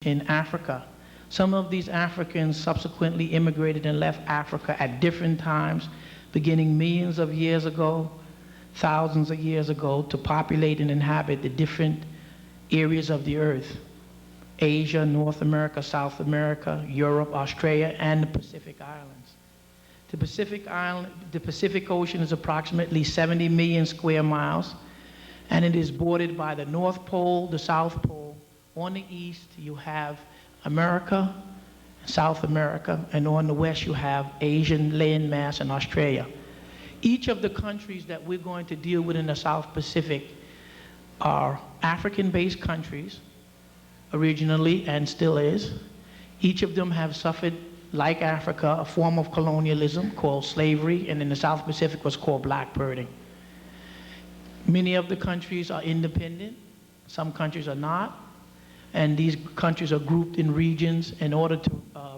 in Africa. Some of these Africans subsequently immigrated and left Africa at different times, beginning millions of years ago, thousands of years ago, to populate and inhabit the different areas of the earth: Asia, North America, South America, Europe, Australia, and the Pacific Islands. The Pacific Ocean is approximately 70 million square miles, and it is bordered by the North Pole, the South Pole. On the east, you have America, South America, and on the west, you have Asian landmass and Australia. Each of the countries that we're going to deal with in the South Pacific are African-based countries, originally and still is. Each of them have suffered, like Africa, a form of colonialism called slavery, and in the South Pacific was called blackbirding. Many of the countries are independent, some countries are not, and these countries are grouped in regions in order to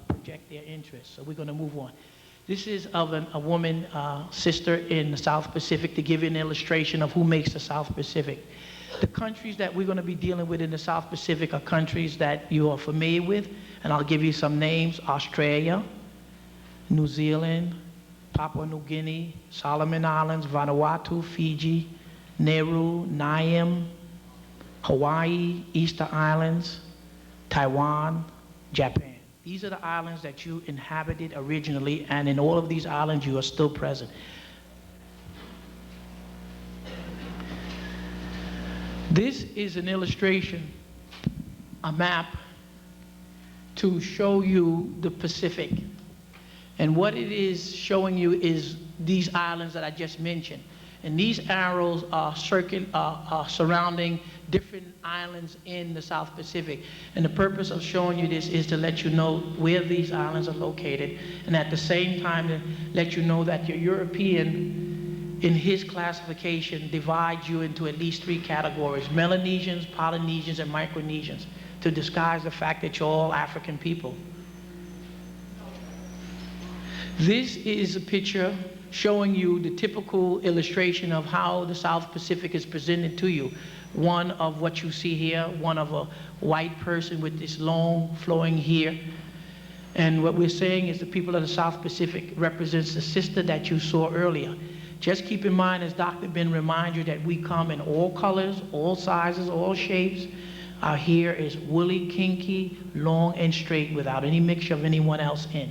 project their interests. So we're going to move on. This is of a woman, sister in the South Pacific, to give you an illustration of who makes the South Pacific. The countries that we're going to be dealing with in the South Pacific are countries that you are familiar with, and I'll give you some names: Australia, New Zealand, Papua New Guinea, Solomon Islands, Vanuatu, Fiji, Nauru, Niue, Hawaii, Easter Islands, Taiwan, Japan. These are the islands that you inhabited originally, and in all of these islands you are still present. This is an illustration, a map, to show you the Pacific. And what it is showing you is these islands that I just mentioned. And these arrows are surrounding different islands in the South Pacific. And the purpose of showing you this is to let you know where these islands are located, and at the same time to let you know that your European, in his classification, divides you into at least 3 categories: Melanesians, Polynesians, and Micronesians, to disguise the fact that you're all African people. This is a picture showing you the typical illustration of how the South Pacific is presented to you. One of what you see here, one of a white person with this long flowing hair. And what we're saying is the people of the South Pacific represents the sister that you saw earlier. Just keep in mind, as Dr. Ben reminds you, that we come in all colors, all sizes, all shapes. Our hair is woolly, kinky, long, and straight, without any mixture of anyone else in.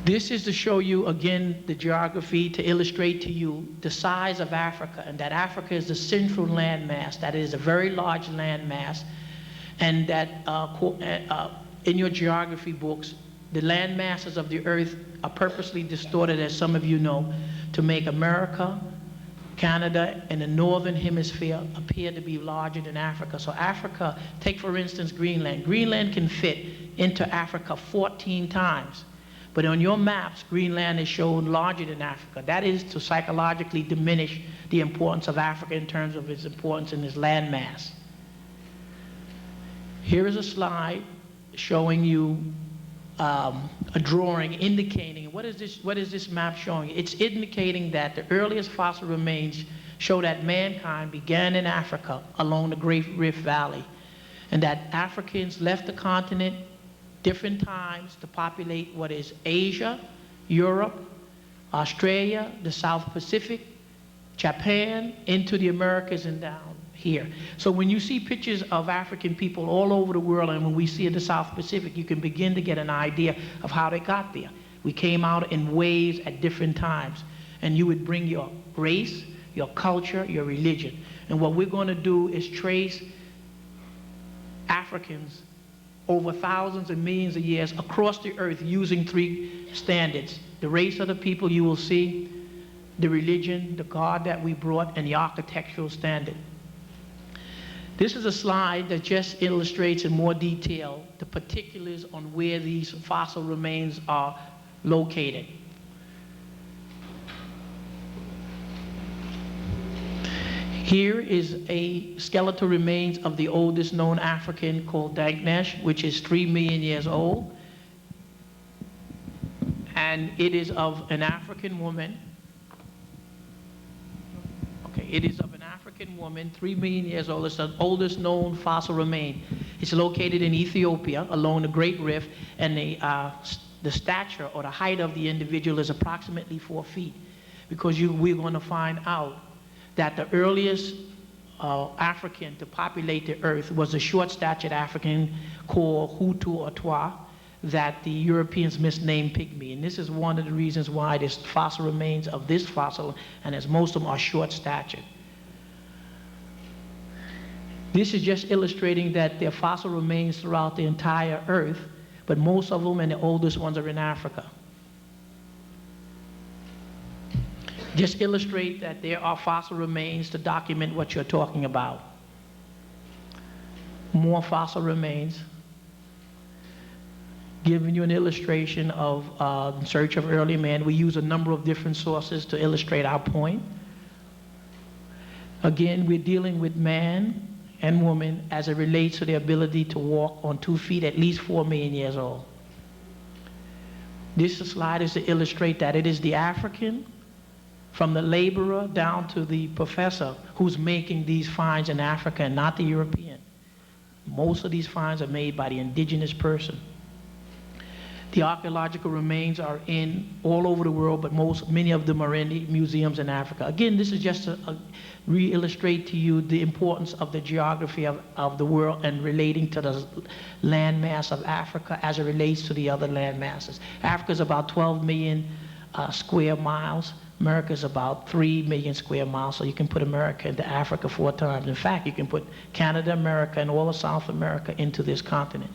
This is to show you, again, the geography, to illustrate to you the size of Africa, and that Africa is the central landmass, that it is a very large landmass, and that in your geography books, the land masses of the earth are purposely distorted, as some of you know, to make America, Canada, and the northern hemisphere appear to be larger than Africa. So Africa, take for instance Greenland. Greenland can fit into Africa 14 times. But on your maps, Greenland is shown larger than Africa. That is to psychologically diminish the importance of Africa in terms of its importance in its landmass. Here is a slide showing you a drawing indicating, what is this map showing? It's indicating that the earliest fossil remains show that mankind began in Africa along the Great Rift Valley, and that Africans left the continent different times to populate what is Asia, Europe, Australia, the South Pacific, Japan, into the Americas and down here. So when you see pictures of African people all over the world, and when we see the South Pacific, you can begin to get an idea of how they got there. We came out in waves at different times, and you would bring your race, your culture, your religion. And what we're going to do is trace Africans over thousands and millions of years across the earth using 3 standards: the race of the people you will see, the religion, the God that we brought, and the architectural standard. This is a slide that just illustrates in more detail the particulars on where these fossil remains are located. Here is a skeletal remains of the oldest known African called Danknesh, which is 3 million years old. And it is of an African woman. Okay, it is of an African African woman, 3 million years old. It's the oldest known fossil remain. It's located in Ethiopia along the Great Rift, and the stature or the height of the individual is approximately 4 feet, because we're going to find out that the earliest African to populate the earth was a short-statured African called Hutu or Twa, that the Europeans misnamed Pygmy. And this is one of the reasons why this fossil remains of this fossil, and as most of them are short-statured. This is just illustrating that there are fossil remains throughout the entire earth, but most of them and the oldest ones are in Africa. Just illustrate that there are fossil remains to document what you're talking about. More fossil remains. Giving you an illustration of in search of early man. We use a number of different sources to illustrate our point. Again, we're dealing with man and woman as it relates to their ability to walk on 2 feet at least 4 million years old. This slide is to illustrate that it is the African, from the laborer down to the professor, who's making these finds in Africa and not the European. Most of these finds are made by the indigenous person. The archaeological remains are in all over the world, but many of them are in the museums in Africa. Again, this is just to re-illustrate to you the importance of the geography of the world and relating to the landmass of Africa as it relates to the other land masses. Africa is about 12 million square miles. America is about 3 million square miles, so you can put America into Africa 4 times. In fact, you can put Canada, America, and all of South America into this continent.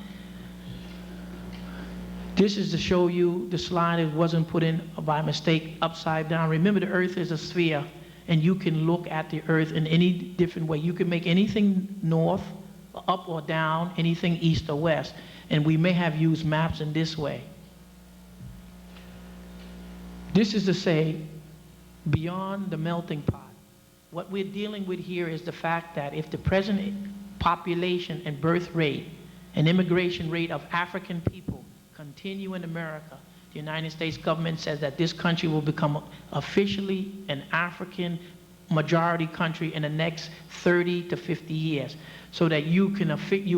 This is to show you the slide. It wasn't put in by mistake upside down. Remember, the earth is a sphere, and you can look at the earth in any different way. You can make anything north, up or down, anything east or west, and we may have used maps in this way. This is to say, beyond the melting pot, what we're dealing with here is the fact that if the present population and birth rate and immigration rate of African people continue in America, the United States government says that this country will become officially an African majority country in the next 30 to 50 years, so that you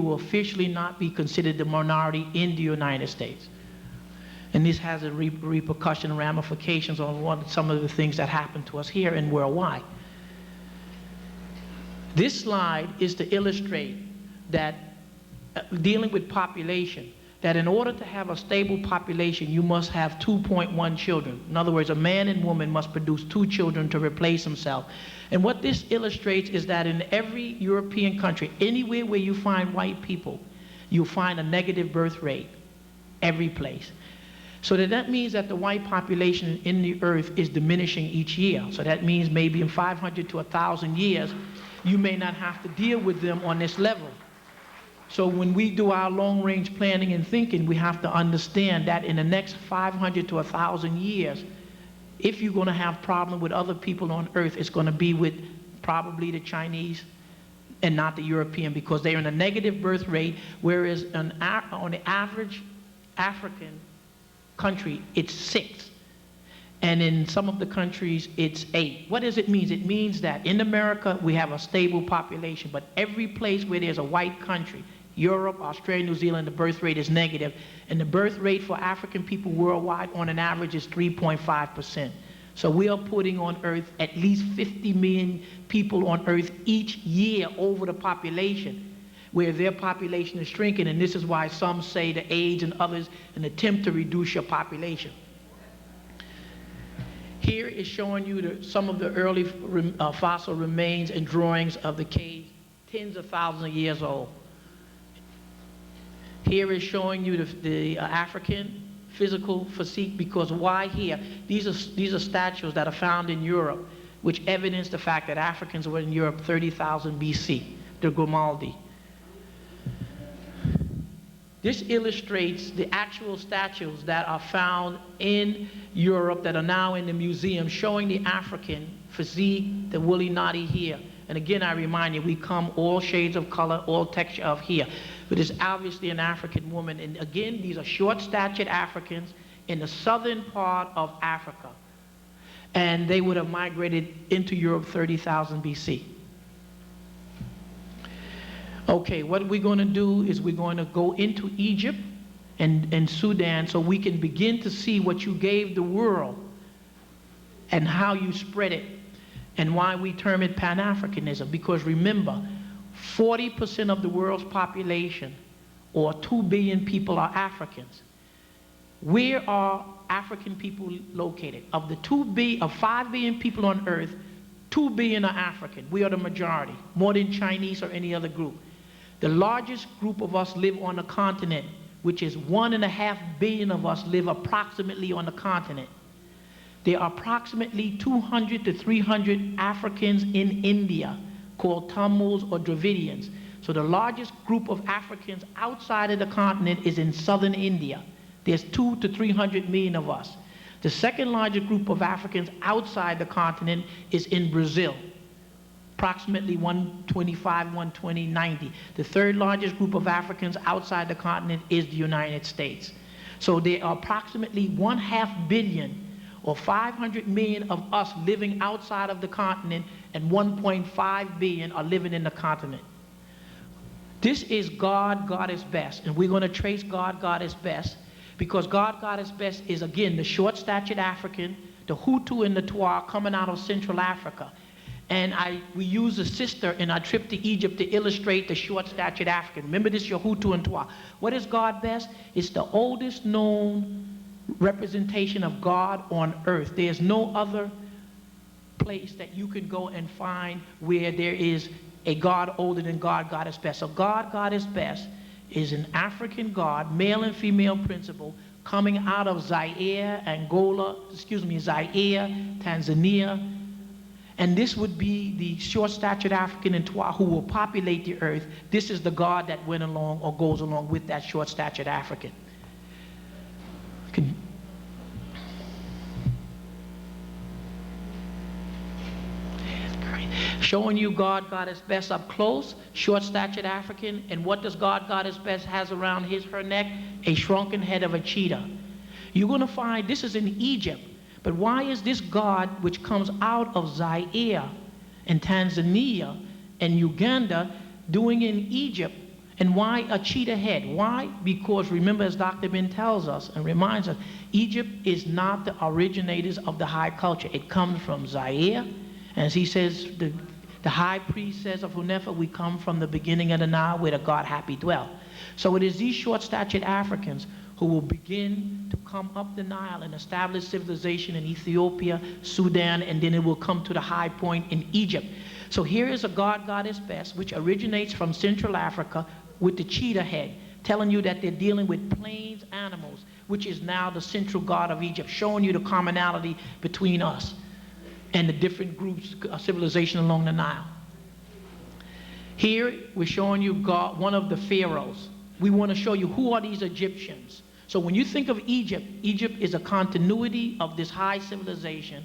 will officially not be considered the minority in the United States. And this has a repercussion and ramifications on some of the things that happen to us here and worldwide. This slide is to illustrate that dealing with population, that in order to have a stable population, you must have 2.1 children. In other words, a man and woman must produce 2 children to replace themselves. And what this illustrates is that in every European country, anywhere where you find white people, you'll find a negative birth rate every place. So that means that the white population in the earth is diminishing each year. So that means maybe in 500 to 1,000 years, you may not have to deal with them on this level. So when we do our long-range planning and thinking, we have to understand that in the next 500 to 1,000 years, if you're going to have problem with other people on earth, it's going to be with probably the Chinese and not the European, because they're in a negative birth rate, whereas on the average African country, it's 6. And in some of the countries, it's 8. What does it mean? It means that in America, we have a stable population, but every place where there's a white country, Europe, Australia, New Zealand, the birth rate is negative. And the birth rate for African people worldwide on an average is 3.5%. So we are putting on earth at least 50 million people on earth each year over the population, where their population is shrinking. And this is why some say the AIDS and others an attempt to reduce your population. Here is showing you some of the early fossil remains and drawings of the caves, tens of thousands of years old. Here is showing you the African physical physique, because why here? These are statues that are found in Europe, which evidence the fact that Africans were in Europe 30,000 BC, the Grimaldi. This illustrates the actual statues that are found in Europe that are now in the museum, showing the African physique, the woolly noddy here. And again, I remind you, we come all shades of color, all texture of here. But it's obviously an African woman. And again, these are short-statured Africans in the southern part of Africa. And they would have migrated into Europe 30,000 BC. Okay, what we're going to do is we're going to go into Egypt and Sudan so we can begin to see what you gave the world and how you spread it and why we term it Pan-Africanism. Because remember, 40% of the world's population, or 2 billion people, are Africans. Where are African people located? Of the 5 billion people on earth, 2 billion are African. We are the majority, more than Chinese or any other group. The largest group of us live on the continent, which is 1.5 billion of us live approximately on the continent. There are approximately 200 to 300 Africans in India called Tamils or Dravidians. So the largest group of Africans outside of the continent is in southern India. There's 200 to 300 million of us. The second largest group of Africans outside the continent is in Brazil, approximately 125, 120, 90. The third largest group of Africans outside the continent is the United States. So there are approximately 1/2 billion or 500 million of us living outside of the continent, and 1.5 billion are living in the continent. This is God, God is best. And we're going to trace God, God is best, because God, God is best is, again, the short-statured African, the Hutu and the Twa coming out of Central Africa. And we use a sister in our trip to Egypt to illustrate the short-statured African. Remember this, your Hutu and Twa. What is God best? It's the oldest known representation of God on earth. There's no other place that you can go and find where there is a God older than God, God is best. So God, God is best is an African God, male and female principle, coming out of Zaire, Tanzania. And this would be the short-statured African and Twa who will populate the earth. This is the God that went along or goes along with that short-statured African. Showing you God, God is best up close, short-statured African, and what does God, God is best has around her neck? A shrunken head of a cheetah. You're going to find this is in Egypt, but why is this God, which comes out of Zaire and Tanzania and Uganda, doing in Egypt? And why a cheetah head? Why? Because remember, as Dr. Ben tells us and reminds us, Egypt is not the originators of the high culture. It comes from Zaire. As he says, the high priest says of Hunefa, we come from the beginning of the Nile where the God happy dwell. So it is these short-statured Africans who will begin to come up the Nile and establish civilization in Ethiopia, Sudan, and then it will come to the high point in Egypt. So here is a God, God is best, which originates from Central Africa with the cheetah head, telling you that they're dealing with plains animals, which is now the central God of Egypt, showing you the commonality between us and the different groups of civilization along the Nile. Here, we're showing you God, one of the pharaohs. We want to show you who are these Egyptians. So when you think of Egypt, Egypt is a continuity of this high civilization,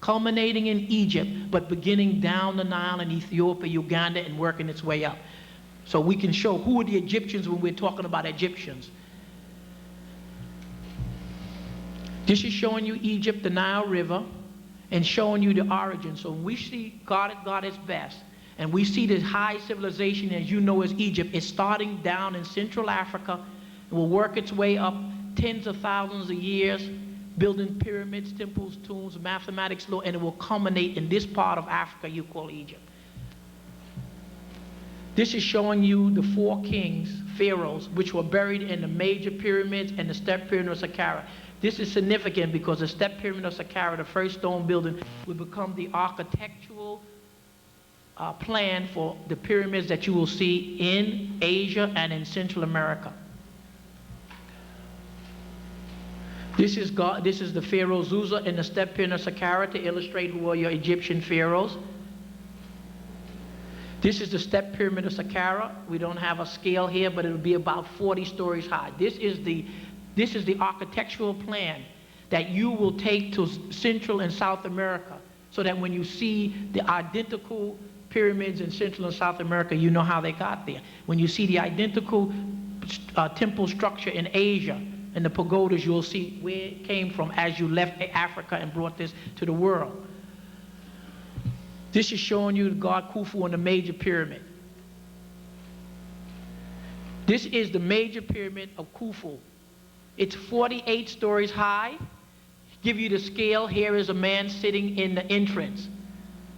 culminating in Egypt, but beginning down the Nile in Ethiopia, Uganda, and working its way up. So we can show who are the Egyptians when we're talking about Egyptians. This is showing you Egypt, the Nile River, and showing you the origin. So when we see God, God is best, and we see this high civilization, as you know, as Egypt, it's starting down in Central Africa, and will work its way up tens of thousands of years, building pyramids, temples, tombs, mathematics, law, and it will culminate in this part of Africa you call Egypt. This is showing you the 4 kings, pharaohs, which were buried in the major pyramids and the step pyramid of Saqqara. This is significant because the step pyramid of Saqqara, the first stone building, will become the architectural plan for the pyramids that you will see in Asia and in Central America. This is the Pharaoh Zusa in the step pyramid of Saqqara to illustrate who are your Egyptian pharaohs. This is the step pyramid of Saqqara. We don't have a scale here, but it'll be about 40 stories high. This is the architectural plan that you will take to Central and South America, so that when you see the identical pyramids in Central and South America, you know how they got there. When you see the identical temple structure in Asia and the pagodas, you'll see where it came from as you left Africa and brought this to the world. This is showing you the god Khufu on the major pyramid. This is the major pyramid of Khufu. It's 48 stories high. Give you the scale. Here is a man sitting in the entrance,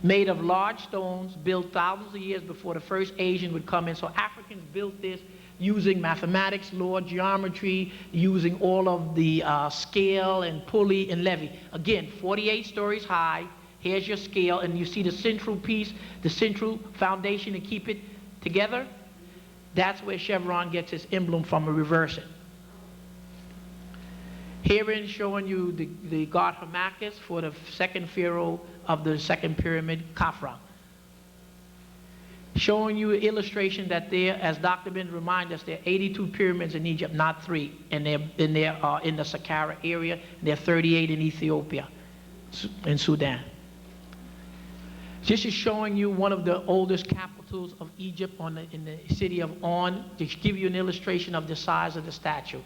made of large stones, built thousands of years before the first Asian would come in. So Africans built this using mathematics, law, geometry, using all of the scale and pulley and levy. Again, 48 stories high. Here's your scale, and you see the central piece, the central foundation to keep it together. That's where Chevron gets its emblem from. Reverse it. Herein showing you the god Harmachis for the second pharaoh of the second pyramid, Khafra. Showing you an illustration that there, as Dr. Ben reminded us, there are 82 pyramids in Egypt, not 3. And they're in the Saqqara area, and there are 38 in Ethiopia, in Sudan. This is showing you one of the oldest capitals of Egypt in the city of On, to give you an illustration of the size of the statue.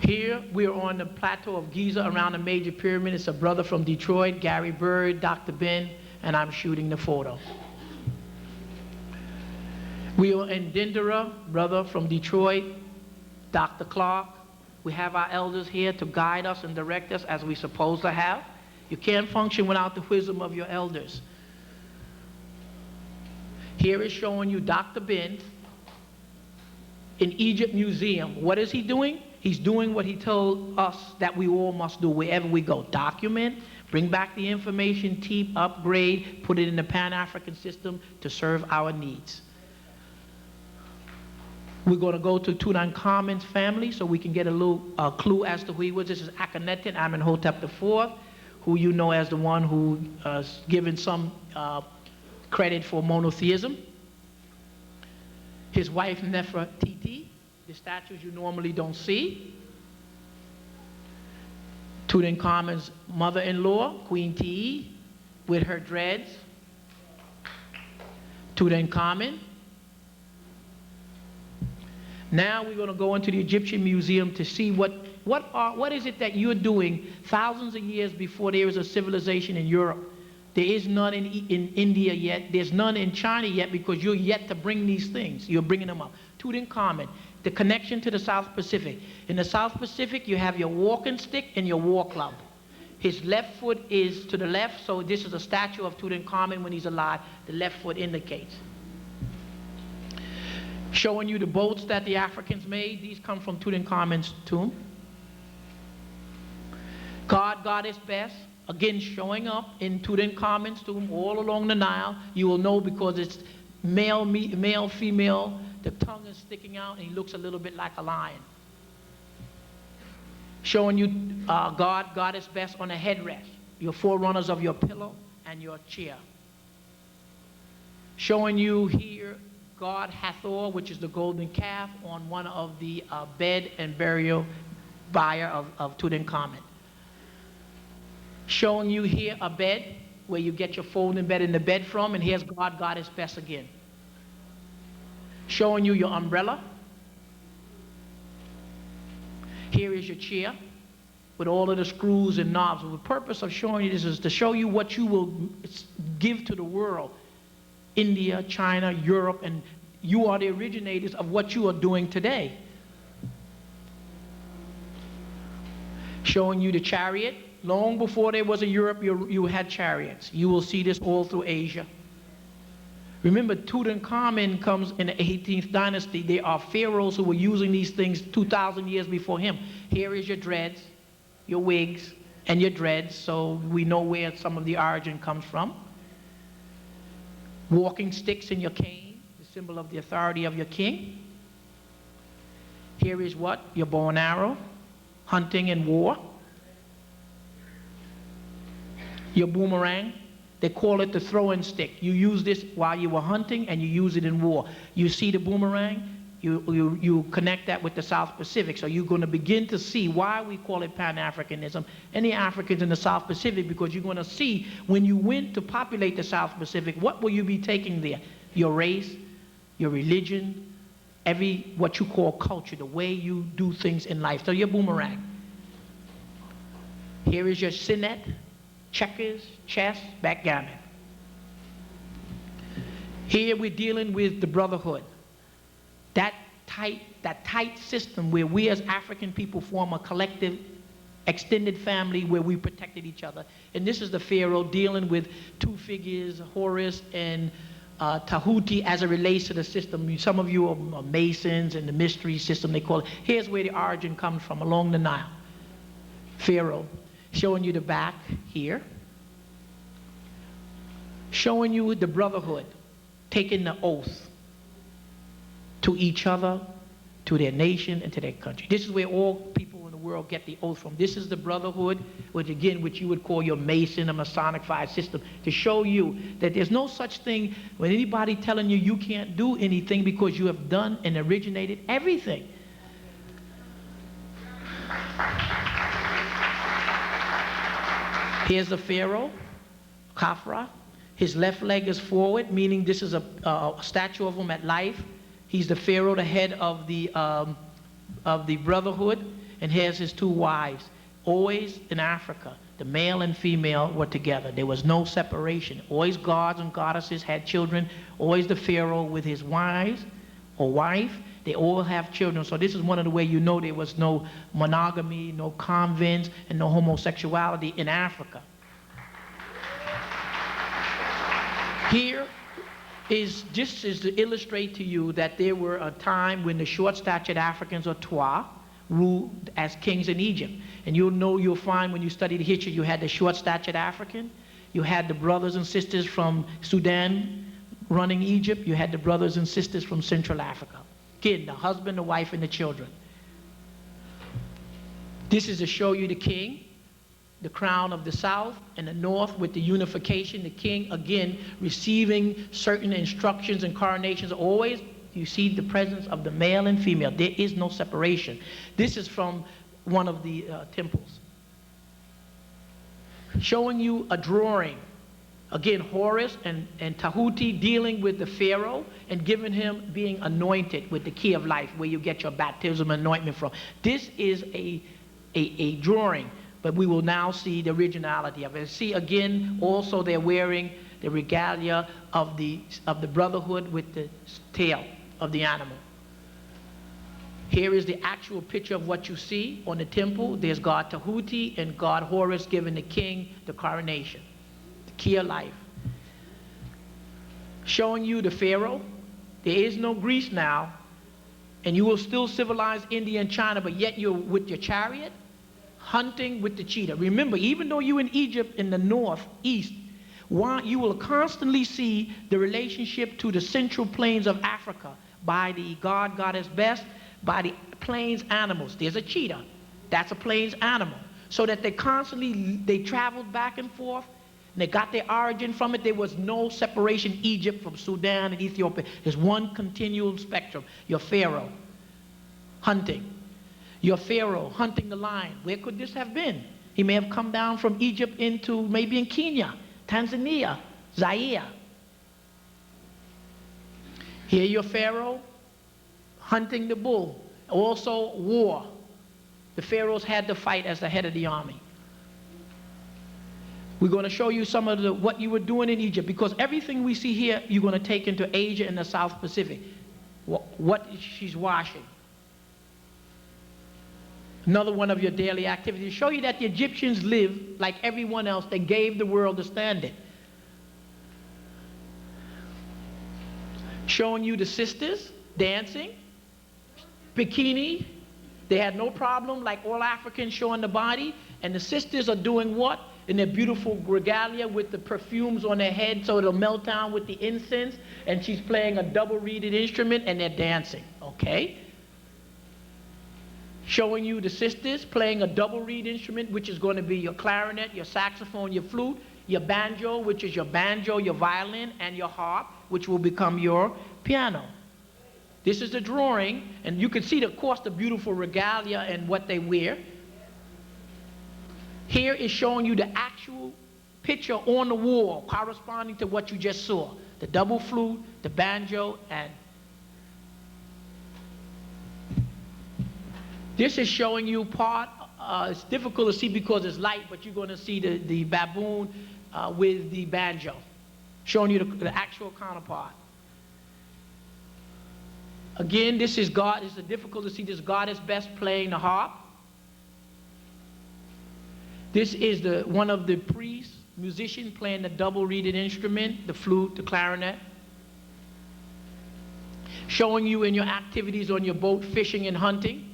Here we are on the plateau of Giza around the major pyramid. It's a brother from Detroit, Gary Bird, Dr. Ben, and I'm shooting the photo. We are in Dendera, brother from Detroit, Dr. Clark. We have our elders here to guide us and direct us as we're supposed to have. You can't function without the wisdom of your elders. Here is showing you Dr. Ben in Egypt Museum. What is he doing? He's doing what he told us that we all must do wherever we go. Document, bring back the information, keep, upgrade, put it in the Pan-African system to serve our needs. We're going to go to Tutankhamun's family so we can get a little clue as to who he was. This is Akhenaten Amenhotep IV, who you know as the one who is given some credit for monotheism. His wife Nefertiti, the statues you normally don't see. Tutankhamun's mother-in-law, Queen Tiye, with her dreads. Tutankhamun. Now we're going to go into the Egyptian Museum to see what is it that you're doing thousands of years before there is a civilization in Europe. There is none in India yet. There's none in China yet because you're yet to bring these things. You're bringing them up. Tutankhamun, the connection to the South Pacific. In the South Pacific, you have your walking stick and your war club. His left foot is to the left, so this is a statue of Tutankhamun when he's alive. The left foot indicates. Showing you the boats that the Africans made. These come from Tutankhamun's tomb. God, Goddess, Best, again showing up in Tutankhamun's tomb all along the Nile. You will know because it's male, female. The tongue is sticking out, and he looks a little bit like a lion. Showing you God, Goddess, Best on a headrest. Your forerunners of your pillow and your chair. Showing you here God Hathor, which is the golden calf, on one of the bed and burial bier of Tutankhamun. Showing you here a bed where you get your folding bed in the bed from, and here's God, Goddess, Best again. Showing you your umbrella. Here is your chair with all of the screws and knobs. The purpose of showing you this is to show you what you will give to the world. India, China, Europe, and you are the originators of what you are doing today. Showing you the chariot. Long before there was a Europe, you had chariots. You will see this all through Asia. Remember, Tutankhamun comes in the 18th dynasty. There are pharaohs who were using these things 2,000 years before him. Here is your dreads, your wigs, and your dreads, so we know where some of the origin comes from. Walking sticks in your cane, the symbol of the authority of your king. Here is what? Your bow and arrow, hunting and war. Your boomerang, they call it the throwing stick. You use this while you were hunting and you use it in war. You see the boomerang, you connect that with the South Pacific. So you're going to begin to see why we call it Pan-Africanism and the Africans in the South Pacific, because you're going to see when you went to populate the South Pacific, what will you be taking there? Your race, your religion, what you call culture, the way you do things in life. So your boomerang. Here is your Sinet. Checkers, chess, backgammon. Here we're dealing with the brotherhood. That tight system where we as African people form a collective, extended family where we protected each other. And this is the Pharaoh dealing with two figures, Horus and Tahuti, as it relates to the system. Some of you are Masons and the mystery system, they call it. Here's where the origin comes from, along the Nile. Pharaoh, showing you the back here. Showing you the brotherhood, taking the oath to each other, to their nation, and to their country. This is where all people in the world get the oath from. This is the brotherhood, which you would call your Mason, a Masonic-fied system, to show you that there's no such thing with anybody telling you you can't do anything because you have done and originated everything. Here's the Pharaoh, Khafra. His left leg is forward, meaning this is a statue of him at life. He's the Pharaoh, the head of the brotherhood, and here's his two wives. Always in Africa, the male and female were together. There was no separation. Always gods and goddesses had children. Always the Pharaoh with his wives or wife. They all have children. So this is one of the ways you know there was no monogamy, no convents, and no homosexuality in Africa. Here is just is to illustrate to you that there were a time when the short-statured Africans, or Twa, ruled as kings in Egypt. And you'll find when you study the history, you had the short-statured African, you had the brothers and sisters from Sudan running Egypt, you had the brothers and sisters from Central Africa. Again, the husband, the wife, and the children. This is to show you the king, the crown of the south and the north with the unification. The king, again, receiving certain instructions and coronations. Always you see the presence of the male and female. There is no separation. This is from one of the temples. Showing you a drawing. Again, Horus and Tahuti dealing with the Pharaoh and giving him being anointed with the key of life, where you get your baptism anointment from. This is a drawing. But we will now see the originality of it. See again, also they're wearing the regalia of the brotherhood with the tail of the animal. Here is the actual picture of what you see on the temple. There's God Tahuti and God Horus giving the king the coronation, the key of life. Showing you the Pharaoh. There is no Greece now, and you will still civilize India and China, but yet you're with your chariot, hunting with the cheetah. Remember, even though you're in Egypt in the northeast, you will constantly see the relationship to the central plains of Africa by the goddess Best, by the plains animals. There's a cheetah. That's a plains animal. So that they traveled back and forth, and they got their origin from it. There was no separation, Egypt from Sudan and Ethiopia. There's one continual spectrum. Your Pharaoh, hunting. Your Pharaoh hunting the lion. Where could this have been? He may have come down from Egypt into maybe in Kenya, Tanzania, Zaire. Here your Pharaoh hunting the bull. Also war. The pharaohs had to fight as the head of the army. We're going to show you some of what you were doing in Egypt, because everything we see here you're going to take into Asia and the South Pacific. What she's washing. Another one of your daily activities. Show you that the Egyptians lived like everyone else. They gave the world a standard. Showing you the sisters dancing, bikini. They had no problem, like all Africans, showing the body. And the sisters are doing what? In their beautiful regalia with the perfumes on their head so it'll melt down with the incense. And she's playing a double-reeded instrument and they're dancing. Okay? Showing you the sisters playing a double reed instrument, which is going to be your clarinet, your saxophone, your flute, your banjo, which is your banjo, your violin, and your harp, which will become your piano. This is the drawing, and you can see, of course, the beautiful regalia and what they wear. Here is showing you the actual picture on the wall corresponding to what you just saw. The double flute, the banjo, and this is showing you part, it's difficult to see because it's light, but you're going to see the baboon with the banjo, showing you the actual counterpart. Again, this is God. It's difficult to see this goddess best playing the harp. This is one of the priests, musician, playing the double-reeded instrument, the flute, the clarinet. Showing you in your activities on your boat, fishing and hunting.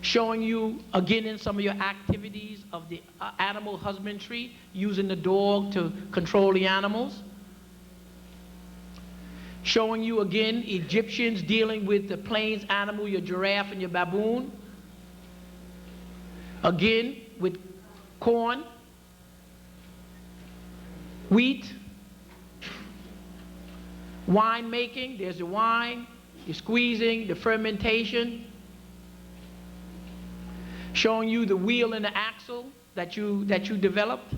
Showing you, again, in some of your activities of the animal husbandry, using the dog to control the animals. Showing you, again, Egyptians dealing with the plains animal, your giraffe and your baboon. Again, with corn, wheat, wine making. There's the wine, the squeezing, the fermentation. Showing you the wheel and the axle that you developed.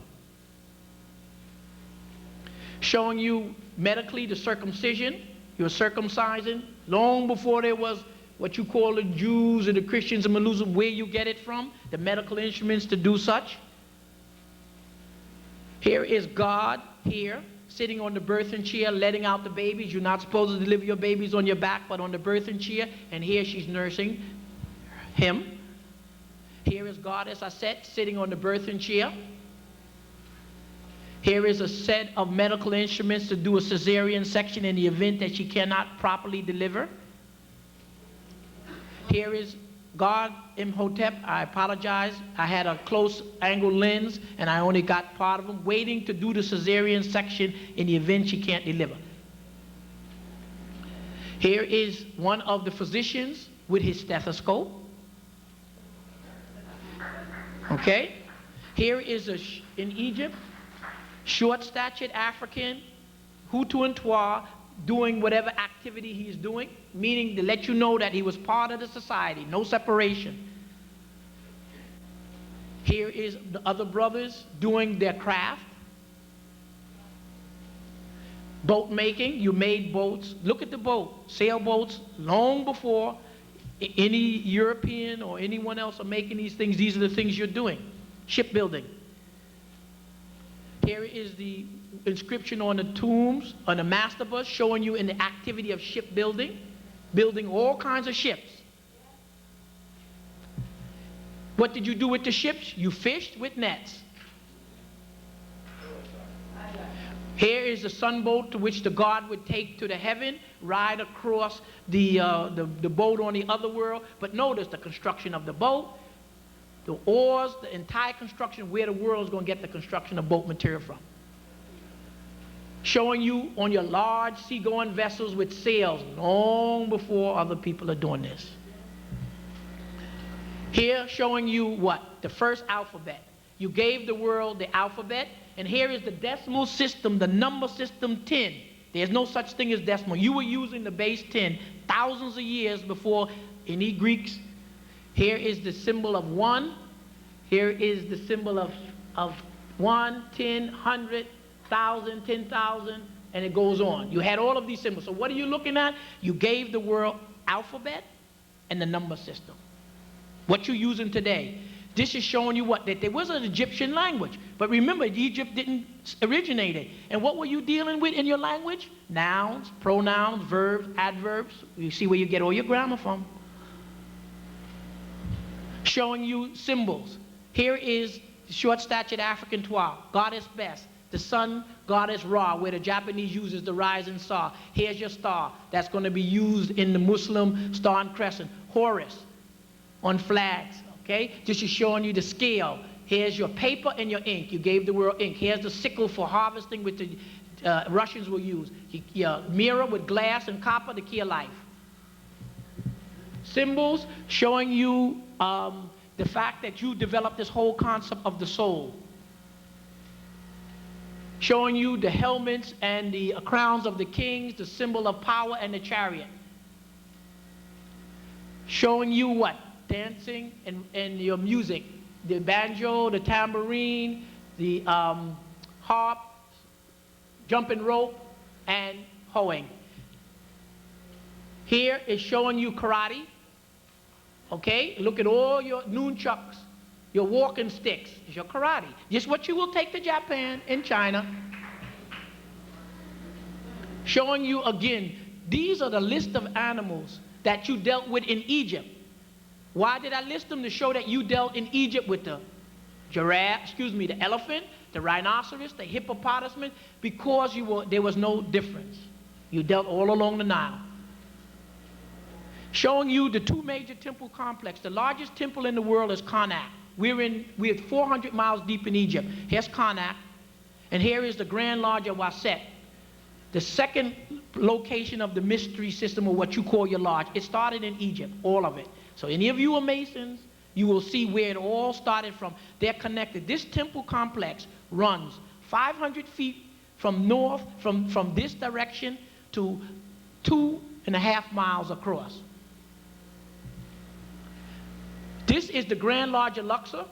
Showing you medically the circumcision. You're circumcising long before there was what you call the Jews and the Christians and Muslims, where you get it from, the medical instruments to do such. Here is God here, sitting on the birthing chair, letting out the babies. You're not supposed to deliver your babies on your back, but on the birthing chair. And here she's nursing him. Here is Goddess Aset sitting on the birthing chair. Here is a set of medical instruments to do a cesarean section in the event that she cannot properly deliver. Here is God Imhotep. I apologize. I had a close angle lens and I only got part of him, waiting to do the cesarean section in the event she can't deliver. Here is one of the physicians with his stethoscope. Okay? Here is in Egypt, short-statured African, Hutu and Twa, doing whatever activity he's doing, meaning to let you know that he was part of the society, no separation. Here is the other brothers doing their craft. Boat making, you made boats. Look at the boat, sailboats, long before any European or anyone else are making these things. These are the things you're doing. Shipbuilding. Here is the inscription on the tombs, on the mastaba, showing you in the activity of shipbuilding, building all kinds of ships. What did you do with the ships? You fished with nets. Here is the sunboat to which the god would take to the heaven, ride across the boat on the other world. But notice the construction of the boat, the oars, the entire construction, where the world is going to get the construction of boat material from. Showing you on your large seagoing vessels with sails long before other people are doing this. Here showing you what? The first alphabet. You gave the world the alphabet, and here is the decimal system, the number system 10. There's no such thing as decimal. You were using the base 10 thousands of years before any Greeks. Here is the symbol of 1. Here is the symbol of 1, 10, 100, 1,000, 10,000, and it goes on. You had all of these symbols. So what are you looking at? You gave the world alphabet and the number system. What you're using today. This is showing you what? That there was an Egyptian language. But remember, Egypt didn't originate it. And what were you dealing with in your language? Nouns, pronouns, verbs, adverbs. You see where you get all your grammar from. Showing you symbols. Here is the short-statured African Twa, Goddess Best. The sun, Goddess Ra, where the Japanese uses the rising star. Here's your star. That's going to be used in the Muslim star and crescent. Horus on flags. Okay? This is showing you the scale. Here's your paper and your ink. You gave the world ink. Here's the sickle for harvesting, which the Russians will use. Your mirror with glass and copper, the key of life. Symbols showing you the fact that you developed this whole concept of the soul. Showing you the helmets and the crowns of the kings, the symbol of power and the chariot. Showing you what? Dancing and your music. The banjo, the tambourine, the harp, jumping rope, and hoeing. Here is showing you karate. Okay? Look at all your nunchucks, your walking sticks. It's your karate. Just what you will take to Japan and China. Showing you again These are the list of animals that you dealt with in Egypt. Why did I list them? To show that you dealt in Egypt with the giraffe, the elephant, the rhinoceros, the hippopotamus, because there was no difference. You dealt all along the Nile. Showing you the two major temple complexes. The largest temple in the world is Karnak. We're 400 miles deep in Egypt. Here's Karnak, and here is the Grand Lodge of Waset. The second location of the mystery system, or what you call your lodge. It started in Egypt, all of it. So any of you are Masons, you will see where it all started from. They're connected. This temple complex runs 500 feet from north, from this direction to 2.5 miles across. This is the Grand Lodge of Luxor,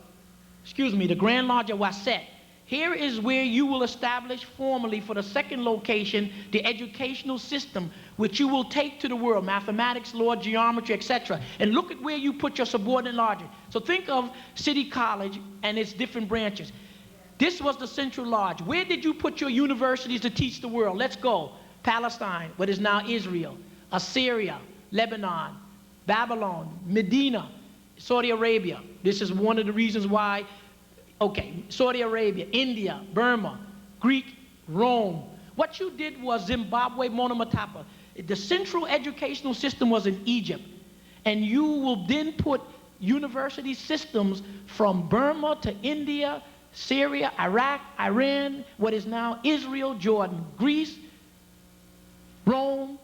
the Grand Lodge of Waset. Here is where you will establish formally for the second location the educational system which you will take to the world, mathematics, law, geometry, etc. And look at where you put your subordinate lodges. So think of City College and its different branches. This was the central lodge. Where did you put your universities to teach the world? Let's go. Palestine, what is now Israel, Assyria, Lebanon, Babylon, Medina, Saudi Arabia. This is one of the reasons why. Okay, Saudi Arabia, India, Burma, Greek, Rome. What you did was Zimbabwe, Monomotapa. The central educational system was in Egypt. And you will then put university systems from Burma to India, Syria, Iraq, Iran, what is now Israel, Jordan, Greece, Rome,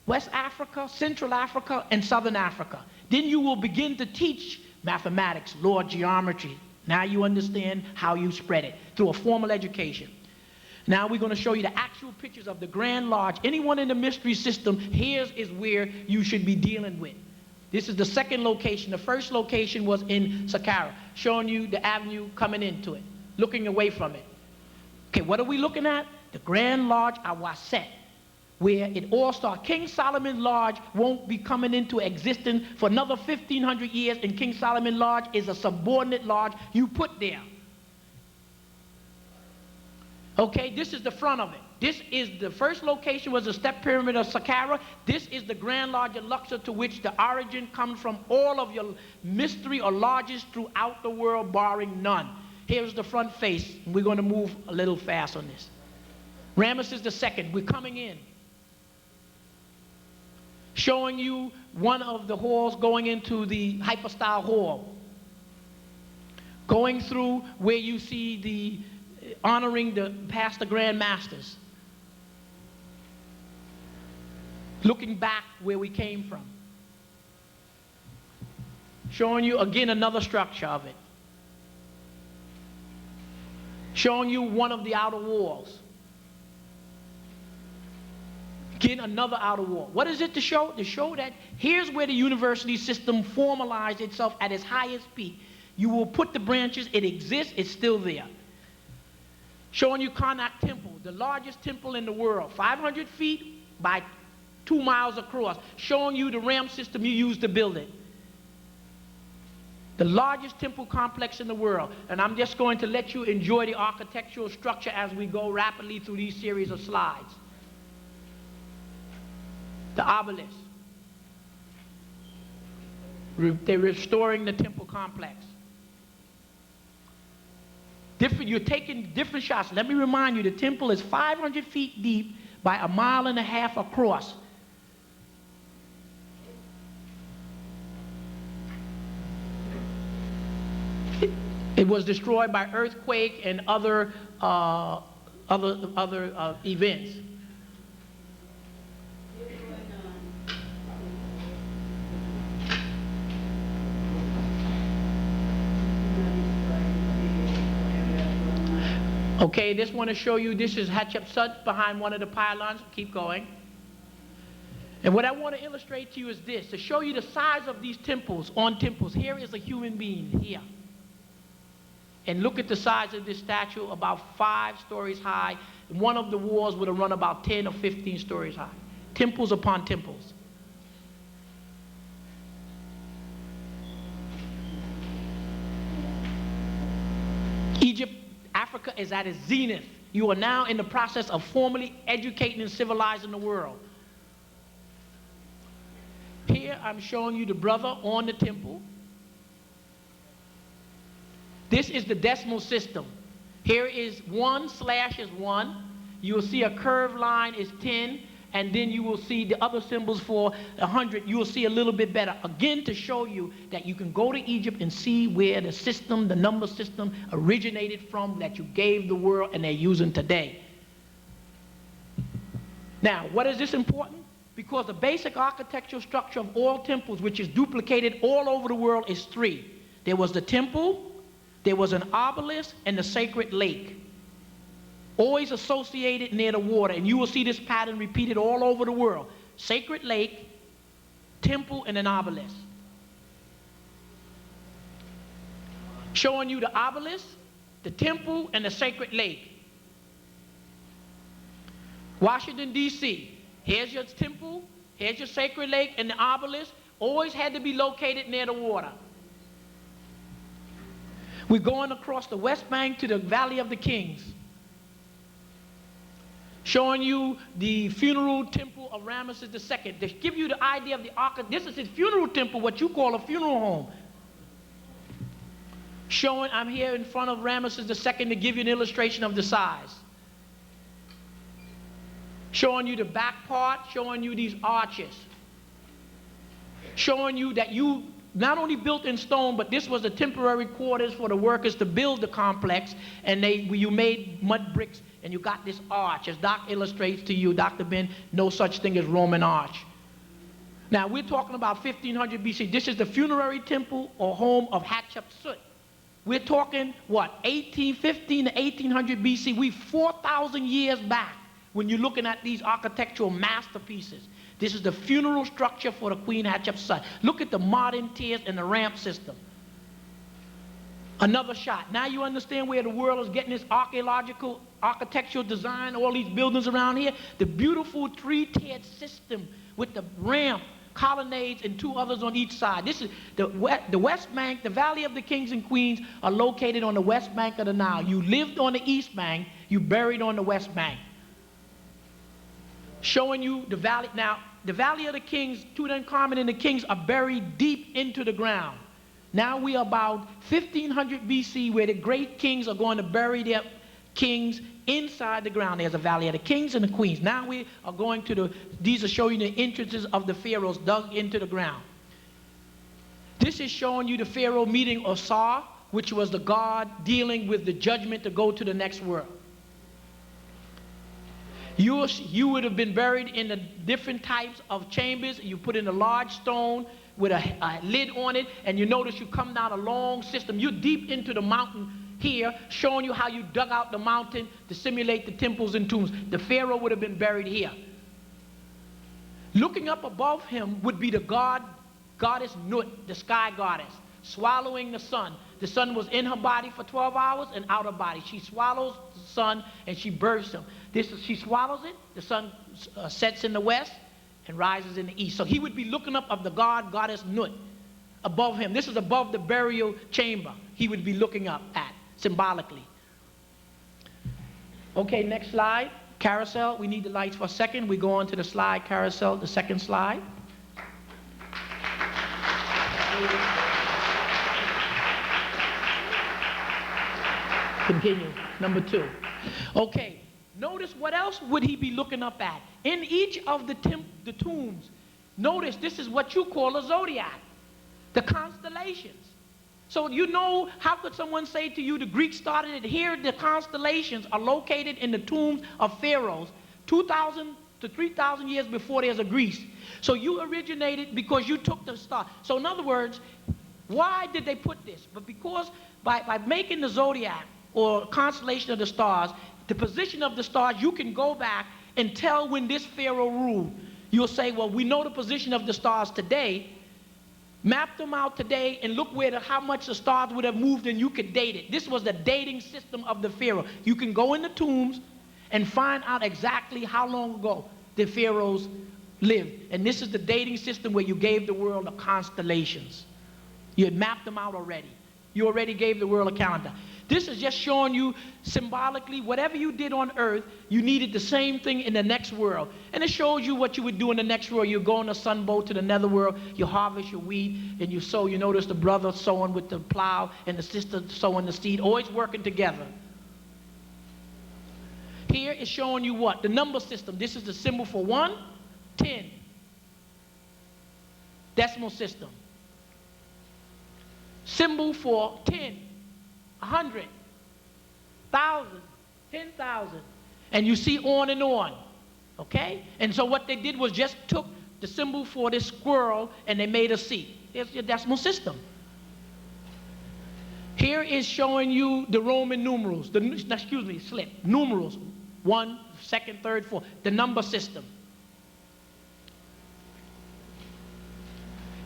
West Africa, Central Africa, and Southern Africa. Then you will begin to teach mathematics, law, geometry. Now you understand how you spread it through a formal education. Now we're going to show you the actual pictures of the Grand Lodge. Anyone in the mystery system, here is where you should be dealing with. This is the second location. The first location was in Saqqara, showing you the avenue coming into it, looking away from it. Okay, what are we looking at? The Grand Lodge of Waset, where it all started. King Solomon's Lodge won't be coming into existence for another 1,500 years, and King Solomon Lodge is a subordinate lodge you put there. Okay, this is the front of it. This is the first location was the step pyramid of Saqqara. This is the Grand Lodge of Luxor, to which the origin comes from all of your mystery or lodges throughout the world, barring none. Here's the front face. We're going to move a little fast on this. Ramesses II, we're coming in. Showing you one of the halls going into the hypostyle hall. Going through where you see the honoring the past the Grand Masters. Looking back where we came from. Showing you again another structure of it. Showing you one of the outer walls. Again, another outer wall. What is it to show? To show that here's where the university system formalized itself at its highest peak. You will put the branches, it exists, it's still there. Showing you Karnak Temple, the largest temple in the world, 500 feet by 2 miles across. Showing you the ramp system you used to build it. The largest temple complex in the world. And I'm just going to let you enjoy the architectural structure as we go rapidly through these series of slides. The obelisk. They're restoring the temple complex. You're taking different shots. Let me remind you, the temple is 500 feet deep by 1.5 miles across. It was destroyed by earthquake and other events. Okay, this one to show you, this is Hatshepsut behind one of the pylons. Keep going. And what I want to illustrate to you is this, to show you the size of these temples on temples. Here is a human being, here. And look at the size of this statue, about 5 stories high. One of the walls would have run about 10 or 15 stories high. Temples upon temples. Egypt, Africa is at its zenith. You are now in the process of formally educating and civilizing the world. here, I'm showing you the brother on the temple. This is the decimal system. Here is 1 slash is 1. You will see a curved line is 10. And then you will see the other symbols for 100. You will see a little bit better. Again, to show you that you can go to Egypt and see where the system, the number system, originated from that you gave the world and they're using today. Now, what is this important? Because the basic architectural structure of all temples, which is duplicated all over the world, is 3. There was the temple, there was an obelisk, and the sacred lake. Always associated near the water, and you will see this pattern repeated all over the world. Sacred lake, temple, and an obelisk. Showing you the obelisk, the temple, and the sacred lake. Washington, D.C. Here's your temple, here's your sacred lake, and the obelisk. Always had to be located near the water. We're going across the West Bank to the Valley of the Kings. Showing you the funeral temple of Ramesses II. To give you the idea of the this is his funeral temple, what you call a funeral home. Showing, I'm here in front of Ramesses II to give you an illustration of the size. Showing you the back part, showing you these arches. Showing you that you not only built in stone, but this was the temporary quarters for the workers to build the complex, and you made mud bricks. And you got this arch, as Doc illustrates to you, Dr. Ben, no such thing as Roman arch. Now, we're talking about 1500 BC. This is the funerary temple or home of Hatshepsut. We're talking, what, 1815 to 1800 BC. We 4,000 years back when you're looking at these architectural masterpieces. This is the funeral structure for the Queen Hatshepsut. Look at the modern tiers and the ramp system. Another shot. Now you understand where the world is getting this archaeological, architectural design, all these buildings around here. The beautiful 3-tiered system with the ramp, colonnades, and 2 others on each side. This is the West Bank, the Valley of the Kings and Queens are located on the West Bank of the Nile. You lived on the East Bank, you buried on the West Bank. Showing you the valley. Now, the Valley of the Kings, Tutankhamun and the kings are buried deep into the ground. Now we are about 1500 BC where the great kings are going to bury their kings inside the ground. There's a Valley of the Kings and the Queens. Now we are going to these are showing you the entrances of the pharaohs dug into the ground. This is showing you the pharaoh meeting Osar, which was the god dealing with the judgment to go to the next world. You would have been buried in the different types of chambers. You put in a large stone with a lid on it, and you notice you come down a long system. You're deep into the mountain here, showing you how you dug out the mountain to simulate the temples and tombs. The pharaoh would have been buried here. Looking up above him would be the goddess Nut, the sky goddess, swallowing the sun. The sun was in her body for 12 hours and out of body. She swallows the sun and she births him. She swallows it, the sun sets in the west and rises in the east. So he would be looking up of the goddess Nut above him. This is above the burial chamber he would be looking up at, symbolically. Okay, next slide. Carousel. We need the lights for a second. We go on to the slide carousel, the second slide. Continue. Number 2. Okay. Notice what else would he be looking up at? In each of the tombs, notice this is what you call a zodiac, the constellations. So you know, how could someone say to you the Greeks started it? Here the constellations are located in the tombs of pharaohs 2,000 to 3,000 years before there's a Greece. So you originated because you took the star. So in other words, why did they put this? But because by making the zodiac or constellation of the stars, the position of the stars, you can go back and tell when this pharaoh ruled. You'll say, well, we know the position of the stars today. Map them out today and look how much the stars would have moved, and you could date it. This was the dating system of the pharaoh. You can go in the tombs and find out exactly how long ago the pharaohs lived. And this is the dating system where you gave the world the constellations. You had mapped them out already. You already gave the world a calendar. This is just showing you symbolically whatever you did on earth, you needed the same thing in the next world. And it shows you what you would do in the next world. You go on a sunboat to the netherworld, you harvest your wheat, and you sow. You notice the brother sowing with the plow and the sister sowing the seed, always working together. Here is showing you what? The number system. This is the symbol for 1, 10. Decimal system. Symbol for 10. 100, 1,000, 10,000, and you see on and on, okay? And so what they did was just took the symbol for this squirrel and they made a C. Here's your decimal system. Here is showing you the Roman numerals, numerals, 1, 2nd, 3rd, 4th, the number system.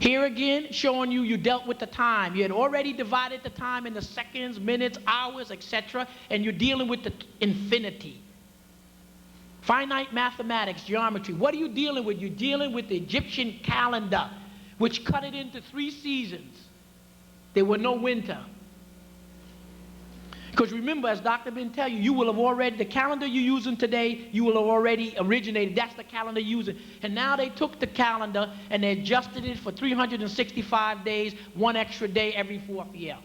Here again, showing you dealt with the time. You had already divided the time into seconds, minutes, hours, etc., and you're dealing with the infinity. Finite mathematics, geometry. What are you dealing with? You're dealing with the Egyptian calendar, which cut it into 3 seasons. There were no winter. Because remember, as Dr. Ben tell you, you will have already, the calendar you're using today, you will have already originated. That's the calendar you're using. And now they took the calendar and they adjusted it for 365 days, 1 extra day every 4th year.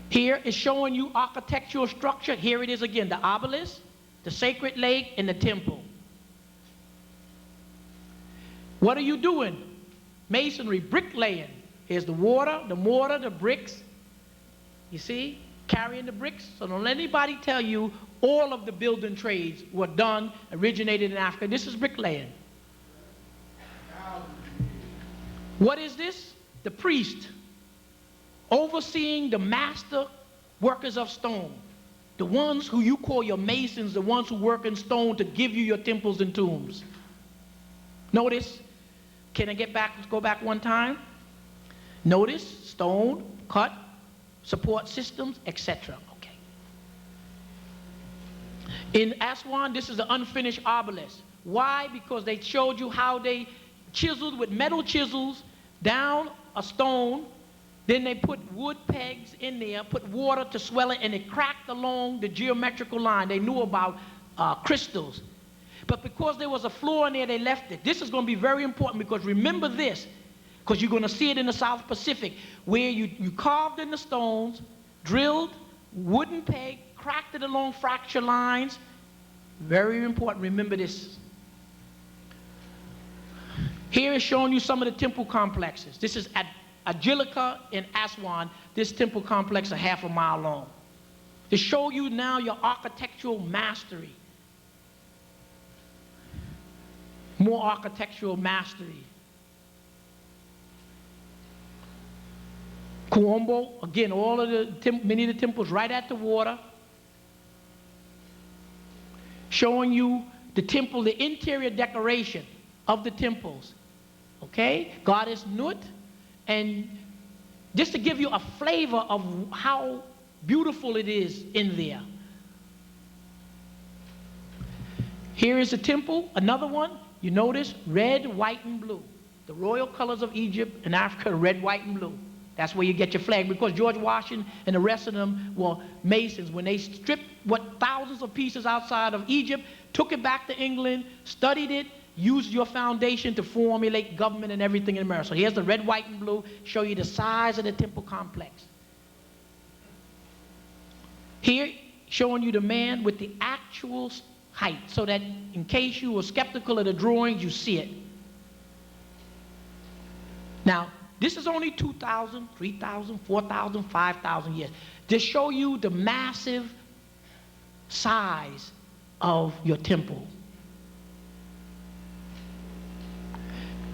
Here is showing you architectural structure. Here it is again, the obelisk, the sacred lake, and the temple. What are you doing? Masonry, bricklaying. Here's the water, the mortar, the bricks. You see, carrying the bricks. So don't let anybody tell you all of the building trades were done, originated in Africa. This is bricklaying. What is this? The priest overseeing the master workers of stone. The ones who you call your masons, the ones who work in stone to give you your temples and tombs. Notice, can I go back one time? Notice, stone, cut, support systems, etc. Okay. In Aswan, this is the unfinished obelisk. Why? Because they showed you how they chiseled with metal chisels down a stone, then they put wood pegs in there, put water to swell it, and it cracked along the geometrical line. They knew about crystals. But because there was a flaw in there, they left it. This is going to be very important because remember this, because you're going to see it in the South Pacific, where you carved in the stones, drilled, wooden peg, cracked it along fracture lines. Very important, remember this. Here is showing you some of the temple complexes. This is at Agilika in Aswan. This temple complex is 1/2 mile long. To show you now your architectural mastery. More architectural mastery. Kuombo, again, many of the temples right at the water. Showing you the temple, the interior decoration of the temples. Okay? Goddess Nut. And just to give you a flavor of how beautiful it is in there. Here is a temple, another one. You notice red, white, and blue. The royal colors of Egypt and Africa, red, white, and blue. That's where you get your flag, because George Washington and the rest of them were Masons. When they stripped thousands of pieces outside of Egypt, took it back to England, studied it, used your foundation to formulate government and everything in America. So here's the red, white, and blue, show you the size of the temple complex. Here, showing you the man with the actual height, so that in case you were skeptical of the drawings, you see it. Now, this is only 2,000, 3,000, 4,000, 5,000 years. To show you the massive size of your temple.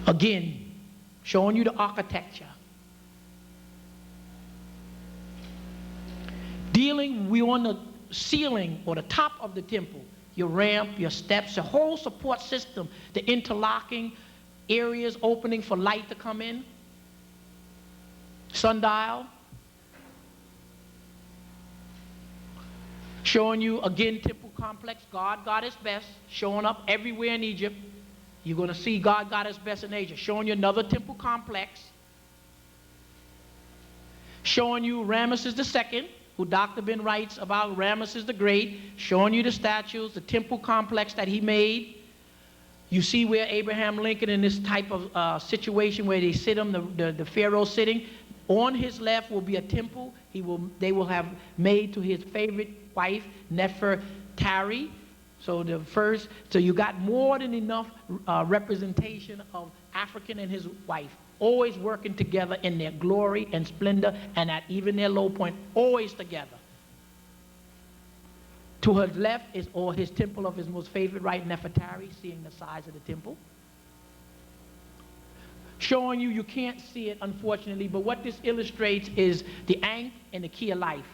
Again, showing you the architecture. We on the ceiling or the top of the temple, your ramp, your steps, your whole support system, the interlocking areas opening for light to come in. Sundial. Showing you, again, temple complex, God, Goddess Best, showing up everywhere in Egypt. You're going to see God, Goddess Best in Asia. Showing you another temple complex. Showing you Ramesses II, who Dr. Ben writes about Ramesses the Great, showing you the statues, the temple complex that he made. You see where Abraham Lincoln, in this type of situation where they sit him, the Pharaoh sitting, on his left will be a temple they will have made to his favorite wife, Nefertari. So you got more than enough representation of African and his wife, always working together in their glory and splendor, and at even their low point, always together. To his left is his temple of his most favorite wife, Nefertari, seeing the size of the temple. Showing you can't see it, unfortunately, but what this illustrates is the Ankh and the key of life.